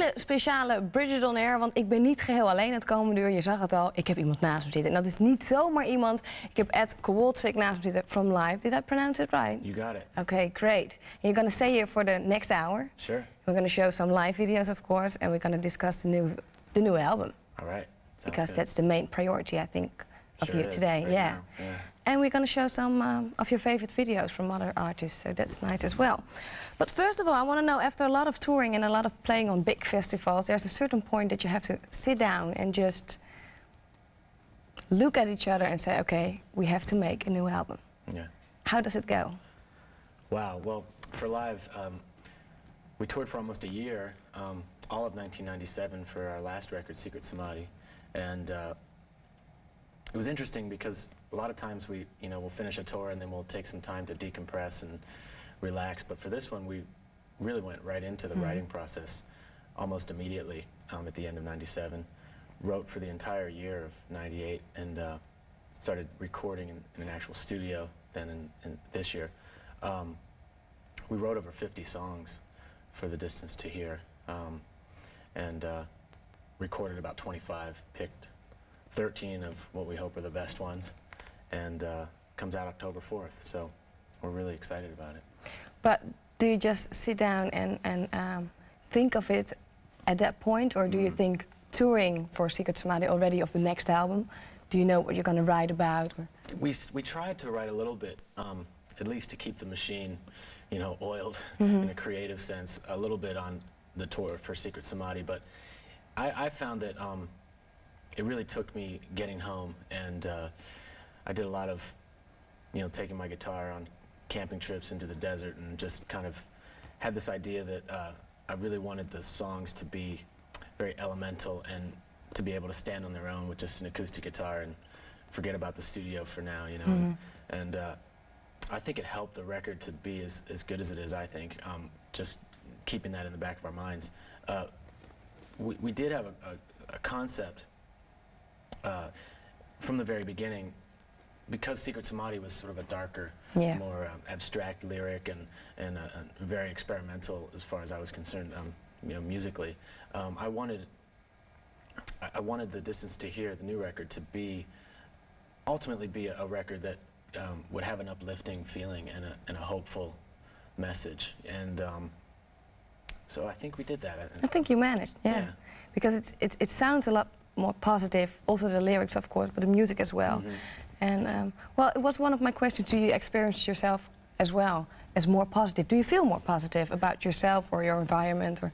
hele speciale Bridget On Air, want ik ben niet geheel alleen het komende uur. Je zag het al, ik heb iemand naast me zitten. En dat is niet zomaar iemand. Ik heb Ed Kowalcyk naast me zitten from Live. Did I pronounce it right? You got it. Okay, great. You're going to stay here for the next hour. Sure. We're going to show some live videos, of course, and we're going to discuss the new album. All right. Sounds Because good. that's the main priority, I think, of Sure you is, today. right Yeah. now, yeah. And we're going to show some of your favorite videos from other artists, so that's nice as well. But first of all, I want to know, after a lot of touring and a lot of playing on big festivals, there's a certain point that you have to sit down and just look at each other and say, okay, we have to make a new album. Yeah. How does it go? Wow. Well, for Live, we toured for almost a year, all of 1997 for our last record, Secret Samadhi, and it was interesting because a lot of times we'll finish a tour and then we'll take some time to decompress and relax. But for this one, we really went right into the writing process almost immediately at the end of 97. Wrote for the entire year of 98 and started recording in an actual studio then in this year. We wrote over 50 songs for The Distance to Here and recorded about 25, picked 13 of what we hope are the best ones, and comes out October 4th, so we're really excited about it. But do you just sit down and think of it at that point, or do you think touring for Secret Samadhi already of the next album? Do you know what you're going to write about? Or? We tried to write a little bit, at least to keep the machine, oiled in a creative sense, a little bit on the tour for Secret Samadhi, but I found that it really took me getting home, and I did a lot of, taking my guitar on camping trips into the desert, and just kind of had this idea that I really wanted the songs to be very elemental and to be able to stand on their own with just an acoustic guitar and forget about the studio for now, and I think it helped the record to be as good as it is, I think, just keeping that in the back of our minds. We did have a concept from the very beginning, because Secret Samadhi was sort of a darker, more abstract lyric and very experimental as far as I was concerned, musically. I wanted The Distance to Here, the new record, to ultimately be a record that would have an uplifting feeling and a hopeful message, and so I think we did that. I think you managed, yeah. Because it sounds a lot more positive, also the lyrics, of course, but the music as well. And well, it was one of my questions. Do you experience yourself as well as more positive? Do you feel more positive about yourself or your environment? Or?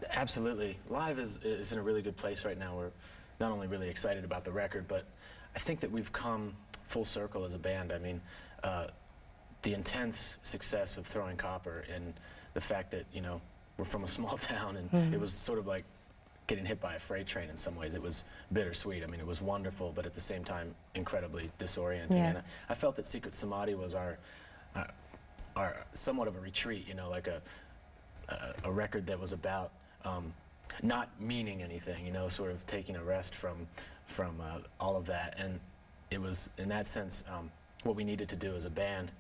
Absolutely. Live is in a really good place right now. We're not only really excited about the record, but I think that we've come full circle as a band. I mean, the intense success of Throwing Copper and the fact that, we're from a small town, and it was sort of like getting hit by a freight train in some ways. It was bittersweet. I mean, it was wonderful, but at the same time, incredibly disorienting. And I felt that Secret Samadhi was our somewhat of a retreat, like a record that was about not meaning anything, sort of taking a rest from all of that. And it was, in that sense, what we needed to do as a band.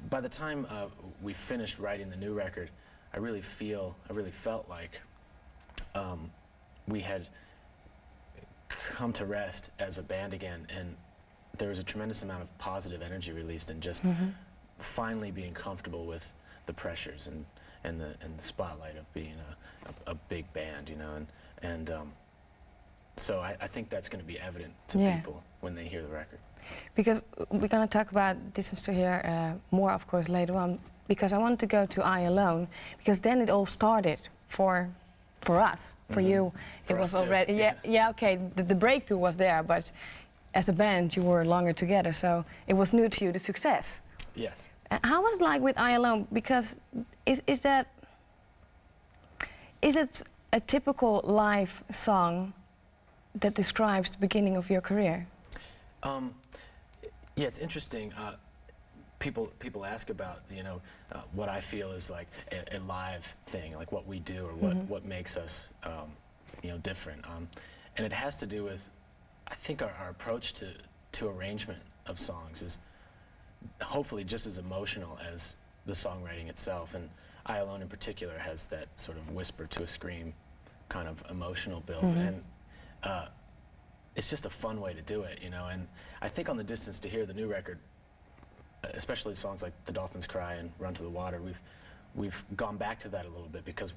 By the time we finished writing the new record, I really felt like we had come to rest as a band again, and there was a tremendous amount of positive energy released, and just finally being comfortable with the pressures and the spotlight of being a big band, and so I think that's going to be evident to people when they hear the record. Because we're going to talk about Distance to Here more, of course, later on, because I wanted to go to I Alone, because then it all started for us, for you. For it was us already, too. Okay, the breakthrough was there, but as a band you were longer together, so it was new to you, the success. Yes. How was it like with I Alone? Because is it a typical live song that describes the beginning of your career? Yeah, it's interesting. People ask about, what I feel is like a live thing, like what we do or what makes us, different. And it has to do with, I think, our approach to arrangement of songs is hopefully just as emotional as the songwriting itself. And I Alone in particular has that sort of whisper to a scream kind of emotional build, and it's just a fun way to do it, you know. And I think on the Distance to Here, the new record, especially songs like The Dolphins Cry and Run to the Water, we've gone back to that a little bit because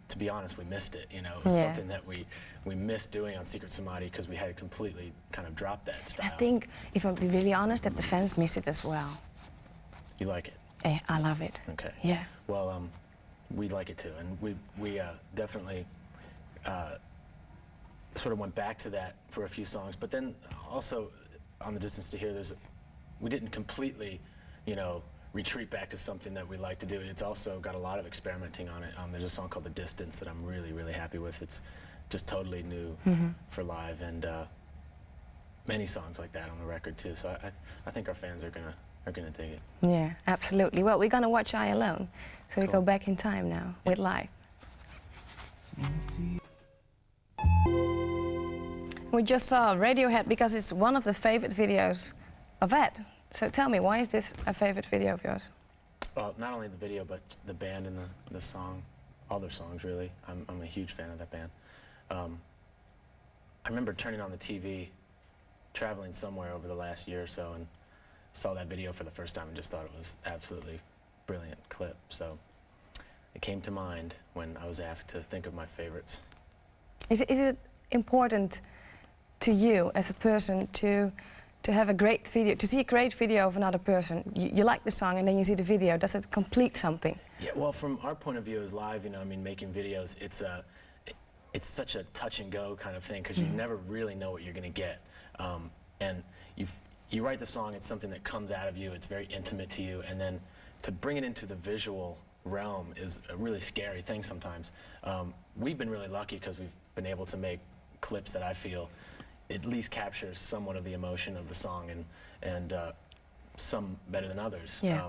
to be honest, we missed it, you know. It was something that we missed doing on Secret Samadhi because we had completely kind of dropped that style. I think, if I'm be really honest, that the fans miss it as well. You like it? I love it. Okay. Yeah. Well, we like it too, and we definitely sort of went back to that for a few songs, but then also on the Distance to Here, we didn't completely, you know, retreat back to something that we like to do. It's also got a lot of experimenting on it. There's a song called The Distance that I'm really, really happy with. It's just totally new for live, and many songs like that on the record too. So I think our fans are gonna dig it. Yeah, absolutely. Well, we're gonna watch I Alone, so we go back in time now with live. We just saw Radiohead because it's one of the favorite videos of Ed. So tell me, why is this a favorite video of yours? Well, not only the video, but the band and the song, all their songs really. I'm a huge fan of that band. I remember turning on the TV, traveling somewhere over the last year or so, and saw that video for the first time and just thought it was absolutely brilliant clip. So it came to mind when I was asked to think of my favorites. Is it important to you as a person to have a great video, to see a great video of another person? You like the song and then you see the video. Does it complete something? Yeah, well, from our point of view as live, you know, I mean, making videos, it's such a touch and go kind of thing because you never really know what you're going to get. And you write the song, it's something that comes out of you, it's very intimate to you, and then to bring it into the visual realm is a really scary thing sometimes. We've been really lucky because we've been able to make clips that I feel at least captures somewhat of the emotion of the song, and some better than others. Yeah.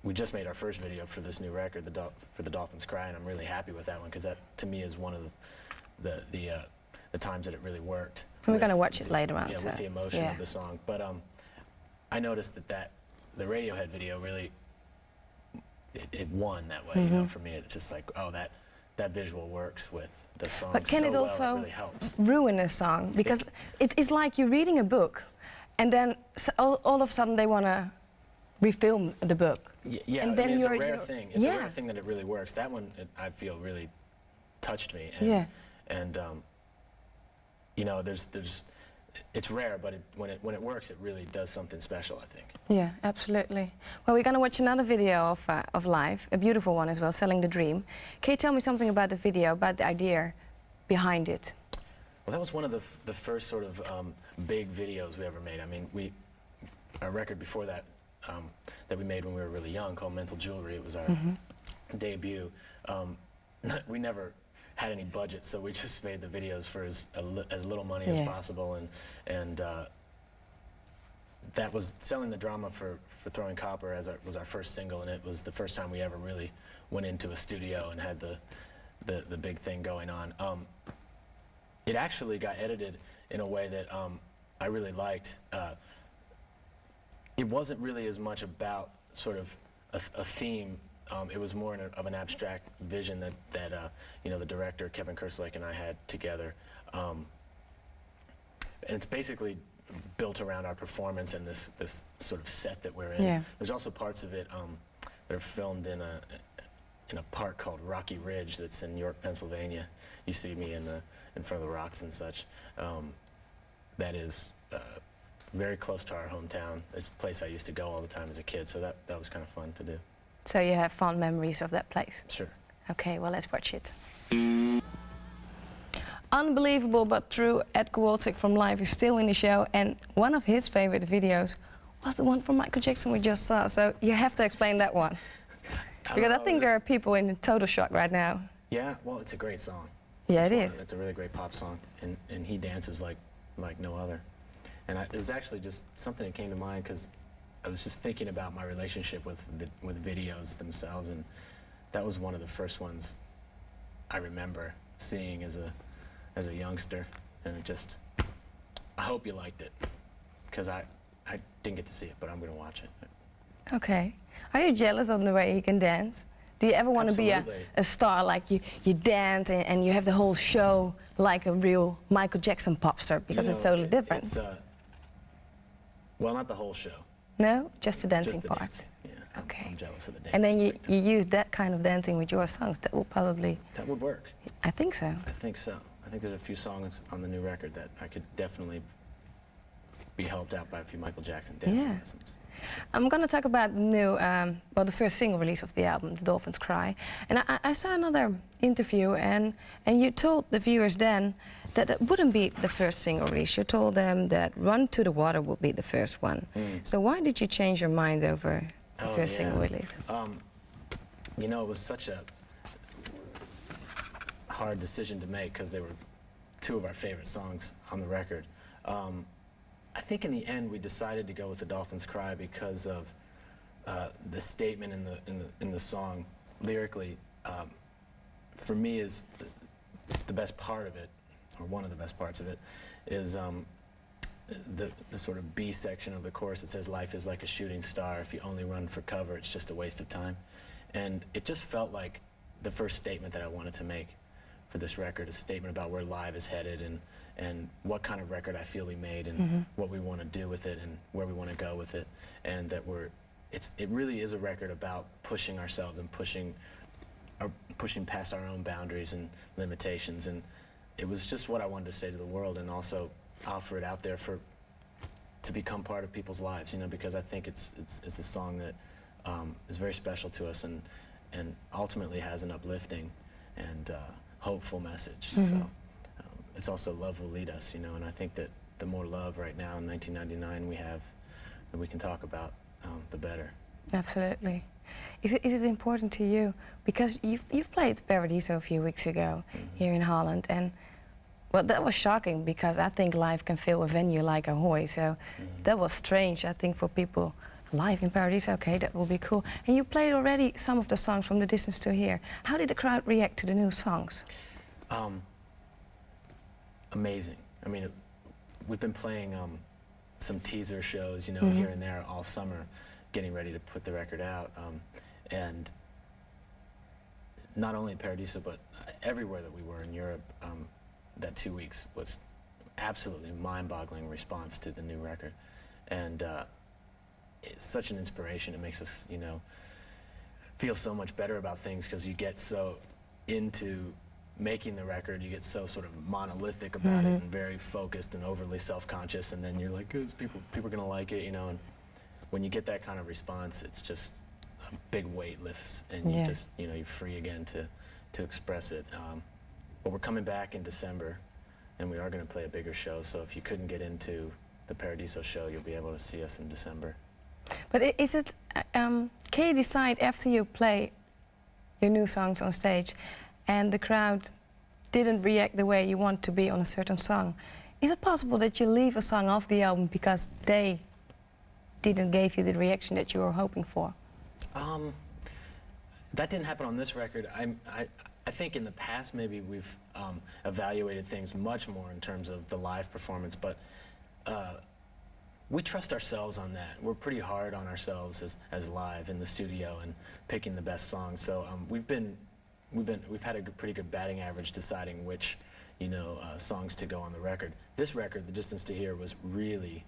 We just made our first video for this new record, for The Dolphins Cry, and I'm really happy with that one because that, to me, is one of the times that it really worked. We're going to watch it later on. Yeah, so. with the emotion of the song. But I noticed that the Radiohead video really, it won that way. You know, for me, it's just like, oh, that visual works with the song. But can so it also well, it really helps. ruin a song? Because it's like you're reading a book, and then all of a sudden they want to refilm the book. Yeah, and then I mean, it's a rare thing. It's a rare thing that it really works. That one, I feel, really touched me. And, and you know, it's rare, but when it works, it really does something special, I think. Yeah, absolutely. Well, we're going to watch another video of Live, a beautiful one as well, Selling the Dream. Can you tell me something about the video, about the idea behind it? Well, that was one of the first sort of big videos we ever made. I mean, our record before that, that we made when we were really young, called Mental Jewelry, it was our debut. We never had any budget, so we just made the videos for as little money as possible, and that was Selling the Drama for Throwing Copper was our first single, and it was the first time we ever really went into a studio and had the big thing going on. It actually got edited in a way that I really liked. It wasn't really as much about sort of a theme. It was more of an abstract vision that you know, the director Kevin Kerslake and I had together, and it's basically built around our performance and this sort of set that we're in. Yeah. There's also parts of it that are filmed in a park called Rocky Ridge that's in York, Pennsylvania. You see me in front of the rocks and such. That is very close to our hometown. It's a place I used to go all the time as a kid, so that was kind of fun to do. So you have fond memories of that place? Sure. Okay, well, let's watch it. Unbelievable but true, Ed Kowalczyk from Live is still in the show, and one of his favorite videos was the one from Michael Jackson we just saw, so you have to explain that one. Because I think there are people in total shock right now. Yeah, well, it's a great song. Yeah, it is. It's a really great pop song, and he dances like no other. And it was actually just something that came to mind because I was just thinking about my relationship with videos themselves, and that was one of the first ones I remember seeing as a youngster, and I hope you liked it, because I didn't get to see it, but I'm going to watch it. Okay. Are you jealous of the way he can dance? Do you ever want to be Absolutely. a star, like you dance and you have the whole show like a real Michael Jackson pop star, because it's totally different? It's, well, not the whole show. No, just the dancing Just the part. dancing. Yeah, Okay. I'm jealous of the dancing. And then big time. you use that kind of dancing with your songs. That will probably, That would work. I think so. I think so. I think there's a few songs on the new record that I could definitely be helped out by a few Michael Jackson dancing Yeah. lessons. I'm going to talk about the new, well, the first single release of the album, The Dolphin's Cry. And I saw another interview, and you told the viewers then that it wouldn't be the first single release. You told them that Run to the Water would be the first one. So why did you change your mind over the first single release? You know, it was such a hard decision to make because they were two of our favorite songs on the record. I think in the end we decided to go with The Dolphin's Cry because of the statement in the song lyrically. For me, is the best part of it, or one of the best parts of it, is the sort of B section of the chorus. It says, "Life is like a shooting star. If you only run for cover, it's just a waste of time." And it just felt like the first statement that I wanted to make for this record, a statement about where live is headed and what kind of record I feel we made and what we want to do with it and where we want to go with it, and that it really is a record about pushing ourselves and pushing past our own boundaries and limitations. And it was just what I wanted to say to the world, and also offer it out there to become part of people's lives, you know, because I think it's a song that is very special to us and ultimately has an uplifting and hopeful message. So it's also love will lead us, you know, and I think that the more love right now in 1999 we have that we can talk about, the better. Absolutely. Is it important to you, because you've played Paradiso a few weeks ago here in Holland, and well, that was shocking because I think live can fill a venue like Ahoy, so that was strange, I think, for people. Live in Paradiso, okay, that will be cool. And you played already some of the songs from The Distance to Here. How did the crowd react to the new songs? Amazing. I mean, we've been playing some teaser shows, you know, here and there all summer, getting ready to put the record out. And not only Paradiso, but everywhere that we were in Europe, that 2 weeks was absolutely mind-boggling response to the new record. And it's such an inspiration. It makes us, you know, feel so much better about things because you get so into making the record, you get so sort of monolithic about it and very focused and overly self-conscious, and then you're like, is people are gonna like it, you know? And when you get that kind of response, it's just a big weight lifts, and you just, you know, you're free again to express it. But we're coming back in December, and we are gonna play a bigger show. So if you couldn't get into the Paradiso show, you'll be able to see us in December. But is it, can you decide after you play your new songs on stage and the crowd didn't react the way you want to be on a certain song, is it possible that you leave a song off the album because they didn't give you the reaction that you were hoping for? That didn't happen on this record. I think in the past maybe we've evaluated things much more in terms of the live performance, but we trust ourselves on that. We're pretty hard on ourselves as live in the studio and picking the best songs. So we've had a pretty good batting average deciding which, you know, songs to go on the record. This record, The Distance to Here, was really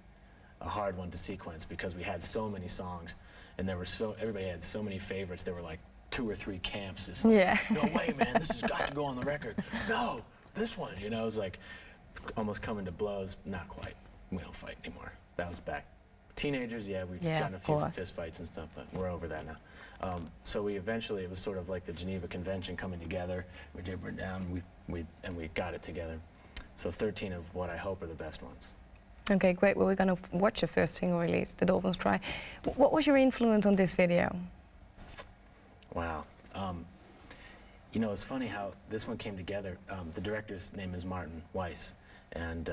a hard one to sequence because we had so many songs, and everybody had so many favorites. There were like 2 or 3 camps. Just like, no way, man, this has got to go on the record. No, this one, you know, it was like almost coming to blows. Not quite. We don't fight anymore. That was back. Teenagers, yeah, we've gotten a few fist fights and stuff, but we're over that now. So it was sort of like the Geneva Convention coming together. We dibbered down, and we got it together. So 13 of what I hope are the best ones. Okay, great. Well, we're going to watch the first single release, The Dolphin's Cry. What was your influence on this video? Wow. You know, it's funny how this one came together. The director's name is Martin Weiss, and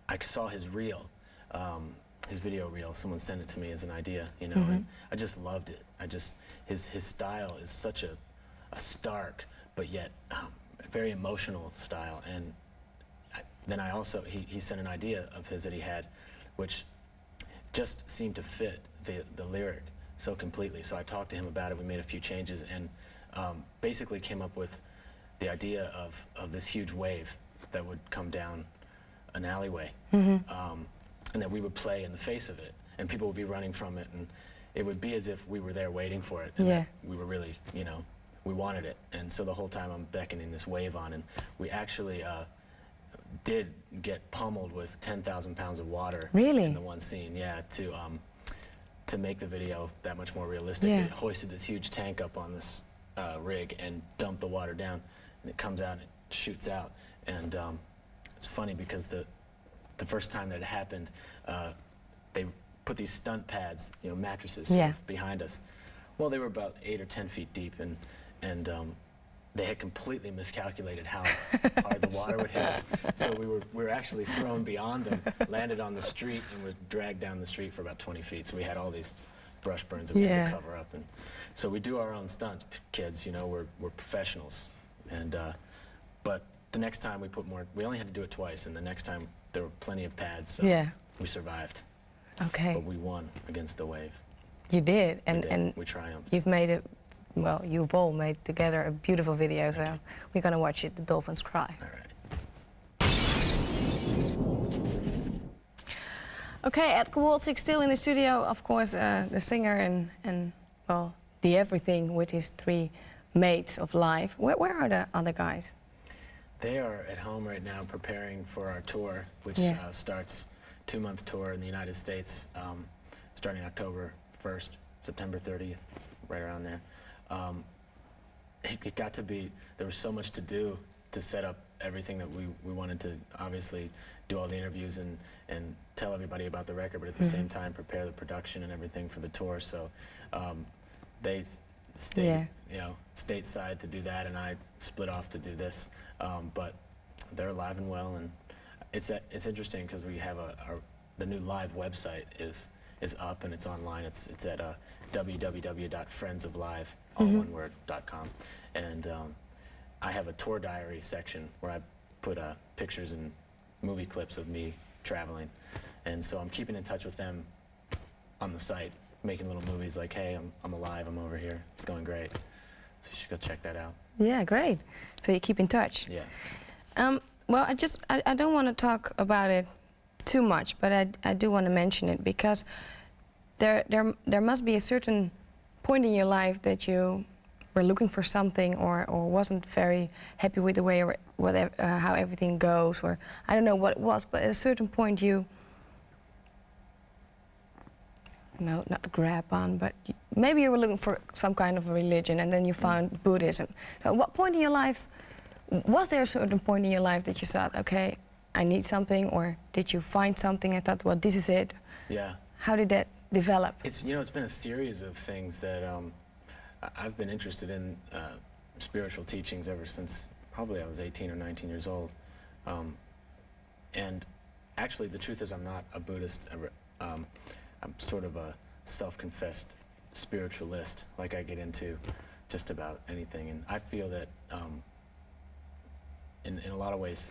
I saw his reel, his video reel. Someone sent it to me as an idea, you know, and I just loved it. His style is such a stark, but yet very emotional style. And then he sent an idea of his that he had, which just seemed to fit the lyric so completely. So I talked to him about it. We made a few changes, and basically came up with the idea of this huge wave that would come down an alleyway, and that we would play in the face of it, and people would be running from it, and it would be as if we were there waiting for it, and that we were really, you know, we wanted it. And so the whole time I'm beckoning this wave on, and we actually did get pummeled with 10,000 pounds of water in the one scene, to make the video that much more realistic. They hoisted this huge tank up on this rig and dumped the water down, and it comes out and it shoots out. And it's funny because the first time that it happened, they put these stunt pads, you know, mattresses sort of behind us. Well, they were about 8 or 10 feet deep, and they had completely miscalculated how hard the water would hit us. So we were actually thrown beyond them, landed on the street, and was dragged down the street for about 20 feet. So we had all these brush burns that we had to cover up. And so we do our own stunts, kids. You know, we're professionals. And but the next time we put more, we only had to do it twice, and the next time there were plenty of pads. So we survived. Okay. But we won against the wave. You did, and we triumphed. You've made it. Well, you've all made together a beautiful video, so we're gonna watch it. The Dolphins Cry. All right. Okay, Ed Kowalczyk still in the studio, of course, the singer and well, the everything with his 3 mates of life. Where are the other guys? They are at home right now preparing for our tour, which starts 2-month tour in the United States, starting October 1st, September 30th, right around there. It got to be, there was so much to do to set up everything that we wanted to obviously do all the interviews and tell everybody about the record, but at the same time prepare the production and everything for the tour. So they stayed, you know, stateside to do that, and I split off to do this. But they're alive and well, and it's interesting because we have the new live website is up and it's online. It's at www.friendsoflive, all one word, .com. And I have a tour diary section where I put pictures and movie clips of me traveling. And so I'm keeping in touch with them on the site, making little movies like, hey, I'm alive, I'm over here, it's going great. So you should go check that out. Yeah, great. So you keep in touch. Yeah. Well, I don't want to talk about it too much, but I do want to mention it because there must be a certain point in your life that you were looking for something or wasn't very happy with the way or whatever, how everything goes, or I don't know what it was, but at a certain point you, no, not grab on, but maybe you were looking for some kind of a religion and then you found Buddhism. So at what point in your life, was there a certain point in your life that you thought, okay, I need something, or did you find something and thought, well, this is it? Yeah. How did that develop? It's, you know, it's been a series of things that I've been interested in spiritual teachings ever since probably I was 18 or 19 years old. And actually, the truth is I'm not a Buddhist. I'm sort of a self-confessed spiritualist. Like, I get into just about anything. And I feel that in a lot of ways,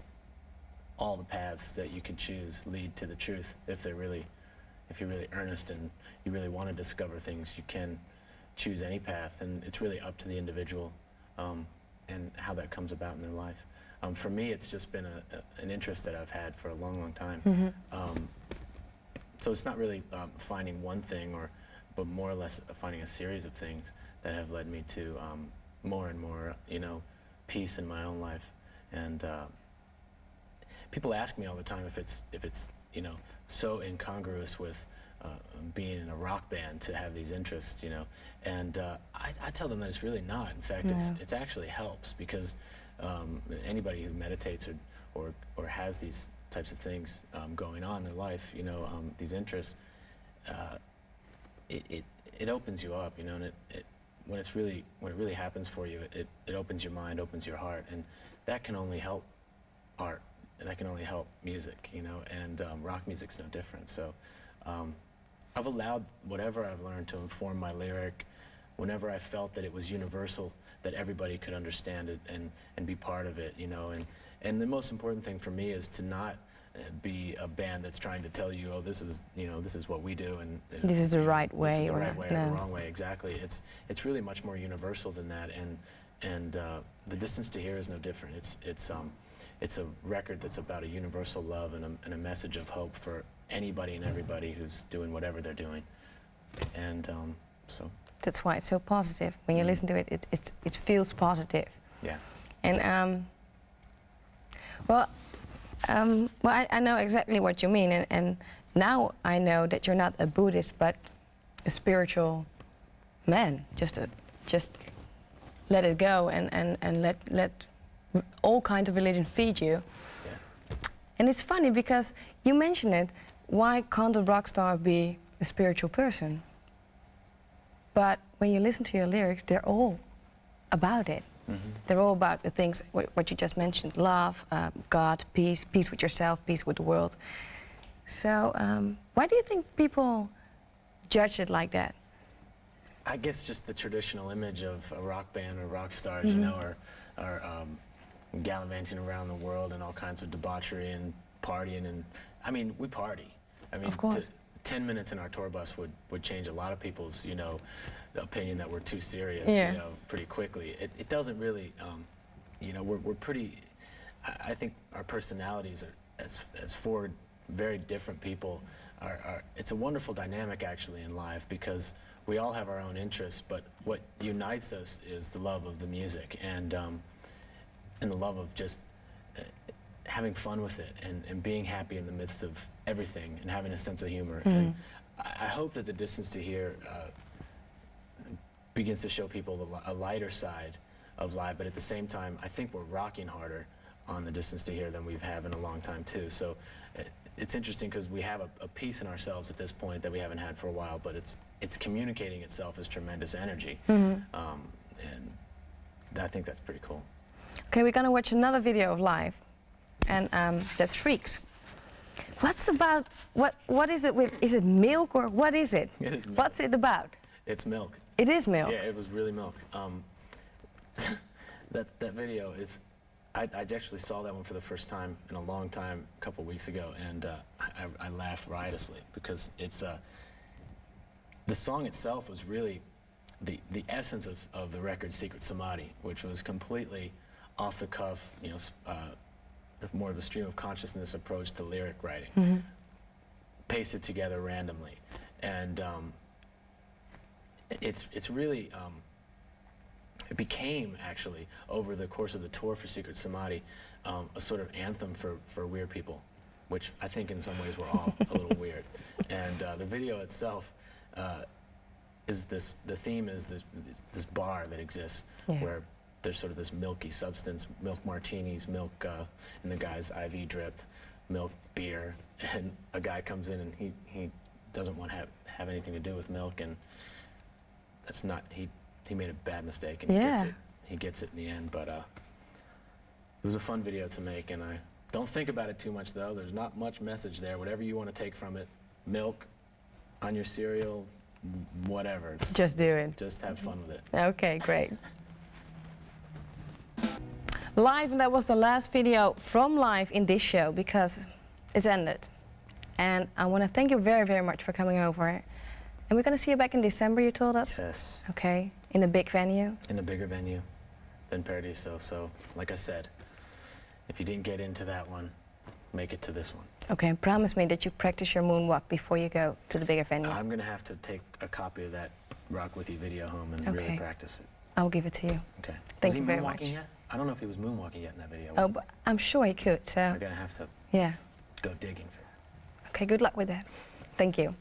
all the paths that you could choose lead to the truth. If you're really earnest and you really want to discover things, you can choose any path, and it's really up to the individual and how that comes about in their life. For me, it's just been an interest that I've had for a long, long time. So it's not really finding one thing, but more or less finding a series of things that have led me to more and more, you know, peace in my own life. And people ask me all the time if it's you know, so incongruous with being in a rock band to have these interests, you know, and I tell them that it's really not. In fact, it's actually helps, because anybody who meditates or has these types of things going on in their life, you know, these interests, it opens you up, you know, and when it really happens for you, it opens your mind, opens your heart, and that can only help art. And that can only help music, you know, and rock music's no different. So I've allowed whatever I've learned to inform my lyric whenever I felt that it was universal, that everybody could understand it and be part of it, you know. And the most important thing for me is to not be a band that's trying to tell you, oh, this is, you know, this is what we do, and This is the right way, this is the or right way, no. or the wrong way. Exactly. It's really much more universal than that, and The Distance to Here is no different. It's a record that's about a universal love and a message of hope for anybody and everybody who's doing whatever they're doing, and so. That's why it's so positive. When you listen to it, it feels positive. Yeah. And well, I know exactly what you mean, and now I know that you're not a Buddhist, but a spiritual man. Just let it go and let all kinds of religion feed you. Yeah. And it's funny because you mentioned it. Why can't a rock star be a spiritual person? But when you listen to your lyrics, they're all about it. Mm-hmm. They're all about the things, what you just mentioned, love, God, peace, peace with yourself, peace with the world. So why do you think people judge it like that? I guess just the traditional image of a rock band or rock stars, you know, are gallivanting around the world and all kinds of debauchery and partying. And I mean, we party. I mean, Of course. 10 minutes in our tour bus would change a lot of people's, you know, opinion that we're too serious, Yeah. you know, pretty quickly. It doesn't really, you know, we're pretty, I think our personalities are, as four very different people, it's a wonderful dynamic actually in live, because we all have our own interests, but what unites us is the love of the music and the love of just having fun with it and being happy in the midst of everything and having a sense of humor. And I hope that The Distance to Here begins to show people a lighter side of live, but at the same time, I think we're rocking harder on The Distance to Here than we've had in a long time too. So it's interesting because we have a piece in ourselves at this point that we haven't had for a while, but it's communicating itself as tremendous energy. And I think that's pretty cool. Okay, we're gonna watch another video of live, and that's Freaks. What is it with, is it milk or what is it? It is milk. What's it about? It's milk. It is milk. Yeah, it was really milk. That video is, I actually saw that one for the first time in a long time, a couple weeks ago, and I laughed riotously because it's the song itself was really the essence of the record Secret Samadhi, which was completely off the cuff, you know, more of a stream of consciousness approach to lyric writing, pasted together randomly, and it's really. It became, actually, over the course of the tour for Secret Samadhi, a sort of anthem for weird people, which I think in some ways we're all a little weird. And the video itself is the theme is this bar that exists where there's sort of this milky substance, milk martinis, milk in the guy's IV drip, milk beer, and a guy comes in and he doesn't want to have anything to do with milk, and that's not, he made a bad mistake, and he gets it in the end. But it was a fun video to make, and I don't think about it too much though. There's not much message there. Whatever you want to take from it, milk on your cereal, whatever. Just do it. Just have fun with it. Okay, great. Live, and that was the last video from live in this show because it's ended. And I want to thank you very, very much for coming over. And we're going to see you back in December, you told us? Yes. Okay, in a big venue? In a bigger venue than Paradiso. So, like I said, if you didn't get into that one, make it to this one. Okay, and promise me that you practice your moonwalk before you go to the bigger venue. I'm going to have to take a copy of that Rock With You video home and really practice it. I'll give it to you. Okay. Thank you very much. Yet? I don't know if he was moonwalking yet in that video. Oh, but I'm sure he could, so... I'm going to have to Yeah. go digging for that. Okay, good luck with that. Thank you.